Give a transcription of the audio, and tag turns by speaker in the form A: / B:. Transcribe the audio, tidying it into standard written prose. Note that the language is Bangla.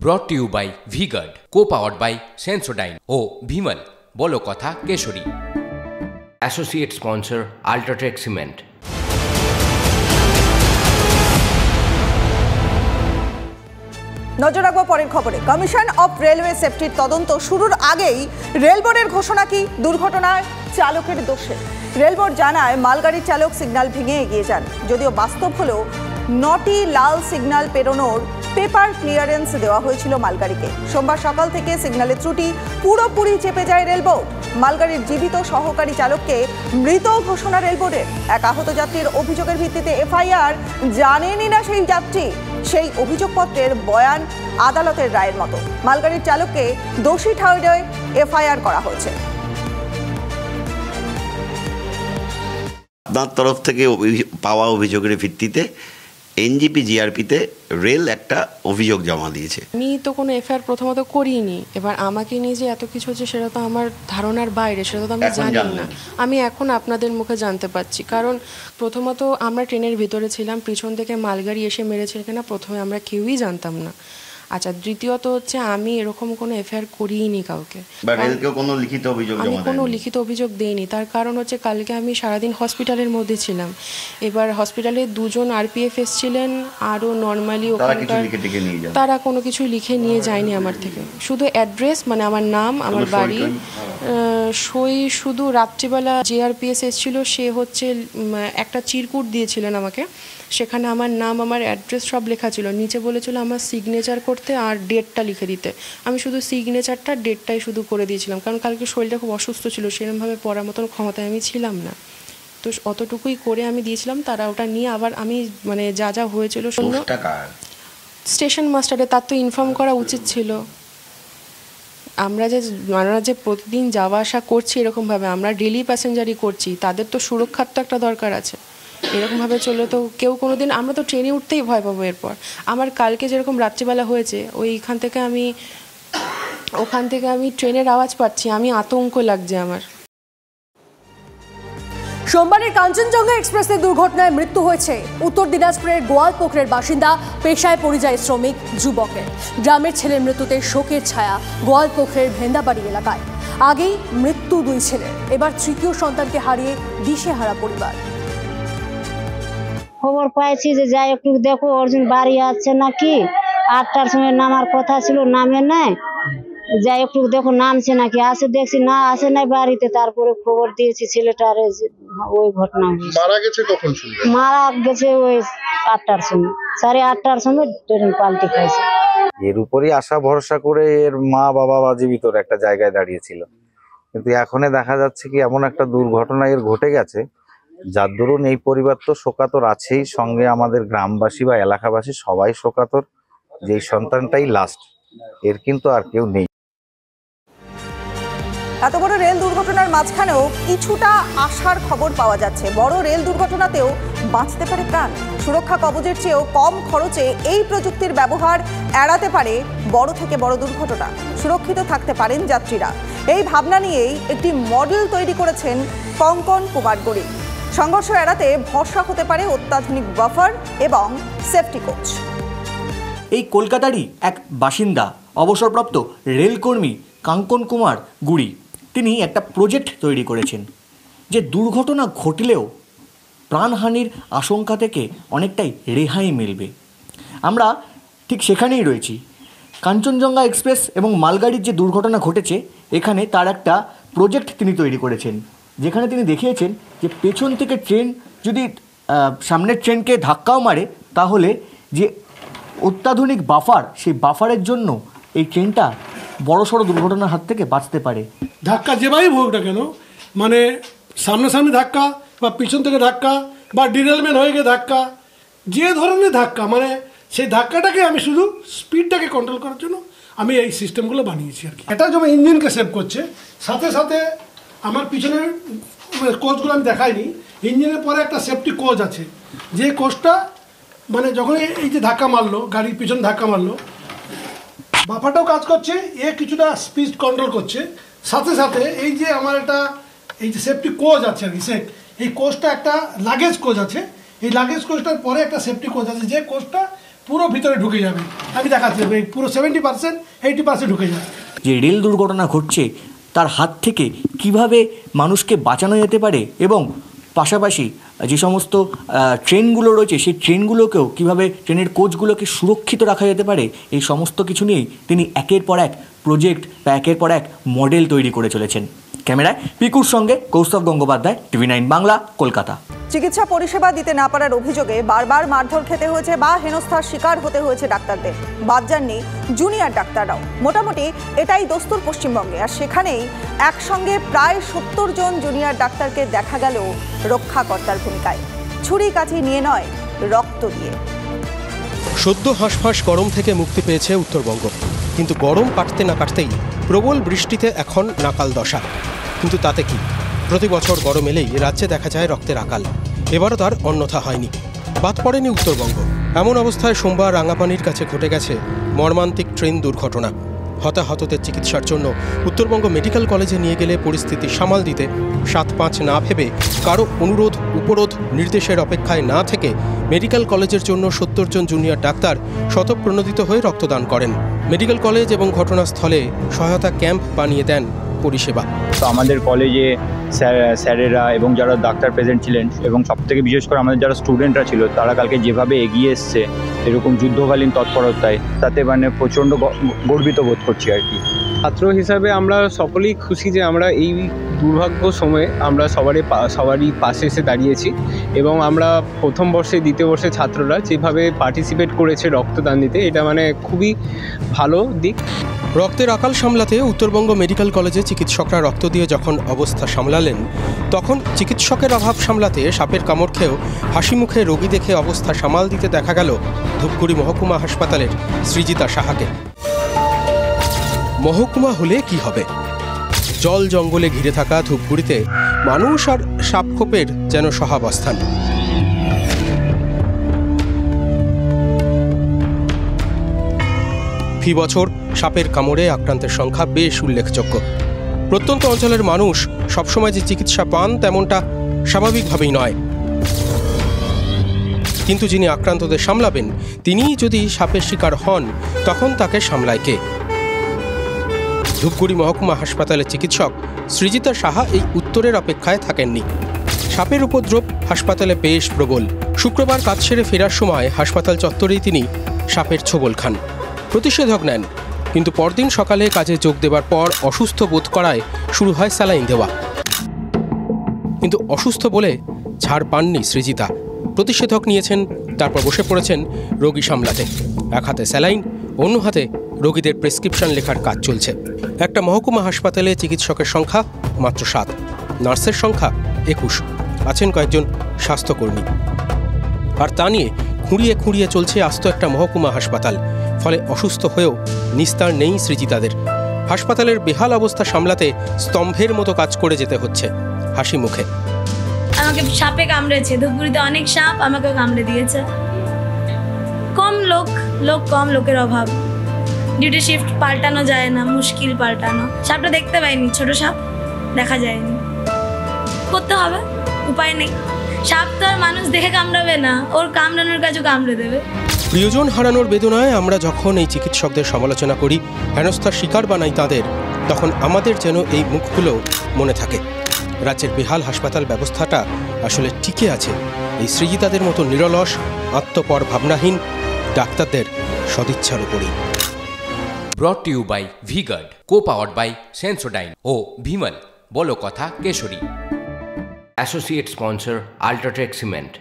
A: ব্রট to you by V-Guard, co-powered by Sensodyne ও ভিমল বলো কথা Keshari. Associate sponsor UltraTech cement.
B: নজর রাখবো পরের খবরে। কমিশন অফ রেলওয়ে সেফটির তদন্ত শুরুর আগেই রেলবোর্ডের ঘোষণা কি? দুর্ঘটনায় চালকের দোষে। রেলবোর্ড জানায় মালগাড়ির চালক সিগন্যাল ভেঙে এগিয়ে যান, যদিও বাস্তব হলেও 9টি লাল সিগন্যাল পেরোনোর পেপার ক্লিয়ারেন্স দেওয়া হয়েছিল মালগাড়িকে। সোমবার সকাল থেকে সিগন্যালের ত্রুটি পুরোপুরি চেপে যায় রেলবোর্ড। মালগাড়ির জীবিত সহকারী চালককে মৃত ঘোষণা রেলবোর্ডের। এক আহত যাত্রীর অভিযোগের ভিত্তিতে এফআইআর। জানেনই না সেই যাত্রী, সেই অভিযোগপত্রের বয়ান আদালতের রায়ের মতো। মালগাড়ির চালককে দোষী ঠাউরে এফআইআর করা হয়েছে।
C: আপনার তরফ থেকে পাওয়া অভিযোগের ভিত্তিতে এনজিপি জিআরপিতে রেল একটা অভিযোগ জমা দিয়েছে।
D: আমি তো কোনো এফআইআর প্রথমত করিনি। এবার আমাকে নিয়ে যে এত কিছু হচ্ছে সেটা তো আমার ধারণার বাইরে, সেটা তো আমি জানি না। আমি এখন আপনাদের মুখে জানতে পারছি। কারণ প্রথমত আমরা ট্রেনের ভিতরে ছিলাম, পিছন থেকে মালগাড়ি এসে মেরেছে কিনা প্রথমে আমরা কেউই জানতাম না। আচ্ছা, দ্বিতীয়ত হচ্ছে আমি এরকম কোনো এফআইআর করিনি কাউকে, আমি কোনো লিখিত অভিযোগ দেইনি। তার কারণ হচ্ছে কালকে আমি সারাদিন হসপিটালের মধ্যে ছিলাম। এবার হসপিটালে 2জন আরপিএফ এসছিলেন, আরও নর্মালি ওখানকার তারা কোনো কিছু লিখে নিয়ে যায়নি আমার থেকে। শুধু অ্যাড্রেস, মানে আমার নাম, আমার বাড়ি, সই শুধু রাত্রিবেলা জেআরপিএস এসেছিল, সে হচ্ছে একটা চিরকুট দিয়েছিলেন আমাকে, সেখানে আমার নাম, আমার অ্যাড্রেস সব লেখা ছিল। নিচে বলেছিল আমার সিগনেচার করতে আর ডেটটা লিখে দিতে। আমি শুধু সিগনেচারটা, ডেটটাই শুধু করে দিয়েছিলাম, কারণ কালকে শরীরটা খুব অসুস্থ ছিল, সেরকমভাবে পড়ার মতন ক্ষমতায় আমি ছিলাম না। তো অতটুকুই করে আমি দিয়েছিলাম। তারা ওটা নিয়ে আবার আমি মানে যা যা হয়েছিল স্টেশন মাস্টারে, তার তো ইনফর্ম করা উচিত ছিল। আমরা যে প্রতিদিন যাওয়া আসা করছি এরকমভাবে, আমরা ডেলি প্যাসেঞ্জারই করছি, তাদের তো সুরক্ষার তো একটা দরকার আছে। এরকমভাবে চলে তো কেউ কোনো দিন, আমরা তো ট্রেনে উঠতেই ভয় পাবো। এরপর আমার কালকে যেরকম রাত্রিবেলা হয়েছে, ওখান থেকে আমি ট্রেনের আওয়াজ পাচ্ছি, আমি আতঙ্ক লাগছে আমার।
E: সোমবারের কাঞ্চনজঙ্ঘা এক্সপ্রেসের দুর্ঘটনায় মৃত্যু হয়েছে উত্তর দিনাজপুরের গোয়ালপোখরের বাসিন্দা পেশায় পরিযায়ী শ্রমিক যুবকের। গ্রামের ছেলের মৃত্যুতে শোকের ছায়া গোয়ালপোখরের ভেন্দাবাড়ি এলাকায়। আগেই মৃত্যু 2 ছেলের, এবার তৃতীয় সন্তানকে হারিয়ে দিশেহারা পরিবার।
F: খবর পাইছি যে যাই একটু দেখো অর্জুন বাড়ি আছে নাকি, 8টার সময় নামার কথা ছিল, নামে নাই, যাই একটু দেখো নামছে নাকি। আসে দেখছি না, আসে নাই বাড়িতে। তারপরে খবর দিয়েছি ছেলেটার ওই ঘটনা
G: মারা গেছে। কখন শুনলেন?
F: মারা গেছে ওই 8টার সময়, 8:30টার সময় ট্রেন পাল্টি খাইছে।
H: এর উপরই আশা ভরসা করে এর মা বাবা জীবিত একটা জায়গায় দাঁড়িয়েছিল, কিন্তু এখনই দেখা যাচ্ছে কি এমন একটা দুর্ঘটনা এর ঘটে গেছে, যার দরুন এই পরিবার তো শোকাতর আছেই, সঙ্গে আমাদের গ্রামবাসী বা এলাকাবাসী সবাই শোকাতর। যে সন্তানটাই লাস্ট, এর কিন্তু আর কেউ নেই।
B: এত বড় রেল দুর্ঘটনার মাঝখানেও কিছুটা আশার খবর পাওয়া যাচ্ছে। বড় রেল দুর্ঘটনাতেও বাঁচতে পারে প্রাণ। সুরক্ষা কবচের চেয়েও কম খরচে এই প্রযুক্তির ব্যবহার এড়াতে পারে বড় থেকে বড় দুর্ঘটনা। সুরক্ষিত থাকতে পারেন যাত্রীরা। এই ভাবনা নিয়েই একটি মডেল তৈরি করেছেন কঙ্কন কুমার গড়ি। সংঘর্ষ এড়াতে ভরসা হতে পারে অত্যাধুনিক বাফার এবং সেফটি কোচ।
I: এই কলকাতারই এক বাসিন্দা, অবসরপ্রাপ্ত রেলকর্মী কঙ্কন কুমার গুড়ি, তিনি একটা প্রজেক্ট তৈরি করেছেন যে দুর্ঘটনা ঘটলেও প্রাণহানির আশঙ্কা থেকে অনেকটাই রেহাই মিলবে। আমরা ঠিক সেখানেই রয়েছি। কাঞ্চনজঙ্ঘা এক্সপ্রেস এবং মালগাড়ির যে দুর্ঘটনা ঘটেছে, এখানে তার একটা প্রজেক্ট তিনি তৈরি করেছেন, যেখানে তিনি দেখিয়েছেন যে পেছন থেকে ট্রেন যদি সামনের ট্রেনকে ধাক্কাও মারে, তাহলে যে অত্যাধুনিক বাফার, সেই বাফারের জন্য এই ট্রেনটা বড়সড় দুর্ঘটনার হাত থেকে বাঁচতে পারে।
G: ধাক্কা যেভাবেই হোক না কেন, মানে সামনাসামনি ধাক্কা বা পিছন থেকে ধাক্কা বা ডিরেলমেন্ট হয়ে গিয়ে ধাক্কা, যে ধরনের ধাক্কা, মানে সেই ধাক্কাটাকে আমি শুধু স্পিডটাকে কন্ট্রোল করার জন্য আমি এই সিস্টেমগুলো বানিয়েছি আর কি। এটা যেমন ইঞ্জিনকে সেভ করছে, সাথে সাথে আমার পিছনের কোচগুলো আমি দেখাইনি, ইঞ্জিনের পরে একটা সেফটি কোচ আছে, যে কোচটা মানে যখন এই যে ধাক্কা মারলো, গাড়ির পিছনে ধাক্কা মারলো, বাফারটাও কাজ করছে, কিছুটা স্পিড কন্ট্রোল করছে, সাথে সাথে এই যে আমার একটা এই যে সেফটি কোচ আছে আর কি, এই কোচটা একটা লাগেজ কোচ আছে, এই লাগেজ কোচটার পরে একটা সেফটি কোচ আছে, যে কোচটা পুরো ভিতরে ঢুকে যাবে। আমি দেখাচ্ছি পুরো 70%, 80% ঢুকে যাবে।
I: যে রেল দুর্ঘটনা ঘটছে তার হাত থেকে কিভাবে মানুষকে বাঁচানো যেতে পারে এবং পাশাপাশি যে সমস্ত ট্রেনগুলো রয়েছে সেই ট্রেনগুলোকেও কিভাবে ট্রেনের কোচগুলোকে সুরক্ষিত রাখা যেতে পারে, এই সমস্ত কিছু নিয়েই তিনি একের পর এক প্রজেক্ট বা একের পর এক মডেল তৈরি করে চলেছেন। ক্যামেরায় পিকুর সঙ্গে কৌস্তব গঙ্গোপাধ্যায়, TV9 বাংলা, কলকাতা।
B: চিকিৎসা পরিষেবা দিতে না পারার অভিযোগে বারবার মারধর খেতে হয়েছে বা হেনস্থার শিকার হতে হয়েছে ডাক্তারদের। বাদ যাননি জুনিয়র ডাক্তাররাও। মোটামুটি এটাই দস্তুর পশ্চিমবঙ্গে। আর সেখানেই একসঙ্গে প্রায় 70 জন জুনিয়র ডাক্তারকে দেখা গেল রক্ষাকর্তার ভূমিকায়, ছুরি কাঠি নিয়ে নয়, রক্ত দিয়ে।
J: সদ্য হাঁসফাঁস গরম থেকে মুক্তি পেয়েছে উত্তরবঙ্গ, কিন্তু গরম কাটতে না কাটতেই প্রবল বৃষ্টিতে এখন নাকাল দশা। কিন্তু তাতে কি, প্রতি বছর গরম এলেই রাজ্যে দেখা যায় রক্তের আকাল। এবারও তার অন্যথা হয়নি, বাদ পড়েনি উত্তরবঙ্গ। এমন অবস্থায় সোমবার রাঙাপানির কাছে ঘটে গেছে মর্মান্তিক ট্রেন দুর্ঘটনা। হতাহতদের চিকিৎসার জন্য উত্তরবঙ্গ মেডিকেল কলেজে নিয়ে গেলে পরিস্থিতি সামাল দিতে 7-5 না ভেবে কারো অনুরোধ উপরোধ নির্দেশের অপেক্ষায় না থেকে মেডিকেল কলেজের জন্য 70 জন জুনিয়র ডাক্তার স্বতঃপ্রণোদিত হয়ে রক্তদান করেন। মেডিকেল কলেজ এবং ঘটনাস্থলে সহায়তা ক্যাম্প বানিয়ে দেন পরিষেবা।
K: তো আমাদের কলেজে স্যারেরা এবং যারা ডাক্তার প্রেজেন্ট ছিলেন এবং সবথেকে বিশেষ করে আমাদের যারা স্টুডেন্টরা ছিল তারা কালকে যেভাবে এগিয়ে এসছে এরকম যুদ্ধকালীন তৎপরতায়, তাতে মানে প্রচণ্ড গর্বিত বোধ করছি আর কি।
L: ছাত্র হিসাবে আমরা সকলেই খুশি যে আমরা এই দুর্ভাগ্য সময়ে আমরা সবারই পাশে এসে দাঁড়িয়েছি এবং আমরা প্রথম বর্ষে দ্বিতীয় বর্ষের ছাত্ররা যেভাবে পার্টিসিপেট করেছে রক্তদান দিতে, এটা মানে খুবই ভালো দিক।
J: রক্তের আকাল সামলাতে উত্তরবঙ্গ মেডিকেল কলেজে চিকিৎসকরা রক্ত দিয়ে যখন অবস্থা সামলালেন, তখন চিকিৎসকের অভাব সামলাতে সাপের কামড় খেয়েও হাসি মুখে রোগী দেখে অবস্থা সামাল দিতে দেখা গেল ধূপগুড়ি মহকুমা হাসপাতালের সৃজিতা সাহাকে। মহকুমা হলে কি হবে? জল জঙ্গলে ঘিরে থাকা ধূপগুড়িতে মানুষ আর সাপখোপের যেন সহাবস্থান। ফি বছর সাপের কামড়ে আক্রান্তের সংখ্যা বেশ উল্লেখযোগ্য। প্রত্যন্ত অঞ্চলের মানুষ সবসময় যে চিকিৎসা পান তেমনটা স্বাভাবিকভাবেই নয়, কিন্তু যিনি আক্রান্তদের সামলাবেন তিনিই যদি সাপের শিকার হন, তখন তাকে সামলায় কে? ধূপগুড়ি মহকুমা হাসপাতালের চিকিৎসক সৃজিতা সাহা এই উত্তরের অপেক্ষায় থাকেননি। সাপের উপদ্রব হাসপাতালে বেশ প্রবল। শুক্রবার কাজ সেরে ফেরার সময় হাসপাতাল চত্বরেই তিনি সাপের ছোবল খান, প্রতিষেধক নেন, কিন্তু পরদিন সকালে কাজে যোগ দেবার পর অসুস্থ বোধ করায় শুরু হয় স্যালাইন দেওয়া। কিন্তু অসুস্থ বলে ছাড় পাননি সৃজিতা। প্রতিষেধক নিয়েছেন, তারপর বসে পড়েছেন রোগী সামলাতে। এক হাতে স্যালাইন, অন্য হাতে রোগীদের প্রেসক্রিপশন লেখার কাজ চলছে। একটা মহকুমা হাসপাতালে চিকিৎসকের সংখ্যা মাত্র 7, নার্সের সংখ্যা 21, আছেন কয়েকজন স্বাস্থ্যকর্মী। আর তা নিয়ে খুঁড়িয়ে খুঁড়িয়ে চলছে আস্ত একটা মহকুমা হাসপাতাল। ফলে অসুস্থ হয়েও নিস্তার নেই সৃজিতাদের। হাসপাতালের বেহাল অবস্থা সামলাতে স্তম্ভের মতো কাজ করে যেতে হচ্ছে হাসি মুখে।
M: আমাকে সাপে কামড়েছে, ধূপগুড়িতে অনেক সাপ আমাকে কামড়ে দিয়েছে। কম লোক কম, লোকের অভাব, ডিউটি শিফট পাল্টানো যায় না, মুশকিল পাল্টানো। সাপটা দেখতে পাইনি, ছোট সাপ দেখা যায়নি, করতে হবে, উপায় নেই। সাপ তো আর মানুষ দেখে কামড়াবে না, ওর কামড়ানোর কাজও কামড়ে দেবে।
J: প্রিয়জন হারানোর বেদনায় আমরা যখন এই চিকিৎসকদের সমালোচনা করি, হেনস্থার শিকার বানাই তাদের, তখন আমাদের যেন এই মুখগুলো মনে থাকে। রাজ্যের বেহাল হাসপাতাল ব্যবস্থাটা আসলে টিকে আছে এই সৃজিতাদের মতো নিরলস, আত্মপর ভাবনাহীন ডাক্তারদের সদিচ্ছার উপরেই।
A: Brought to you by V-Guard, co-powered by Sensodyne ও ভিমল, বলো কথা Keshari. Associate sponsor UltraTech cement.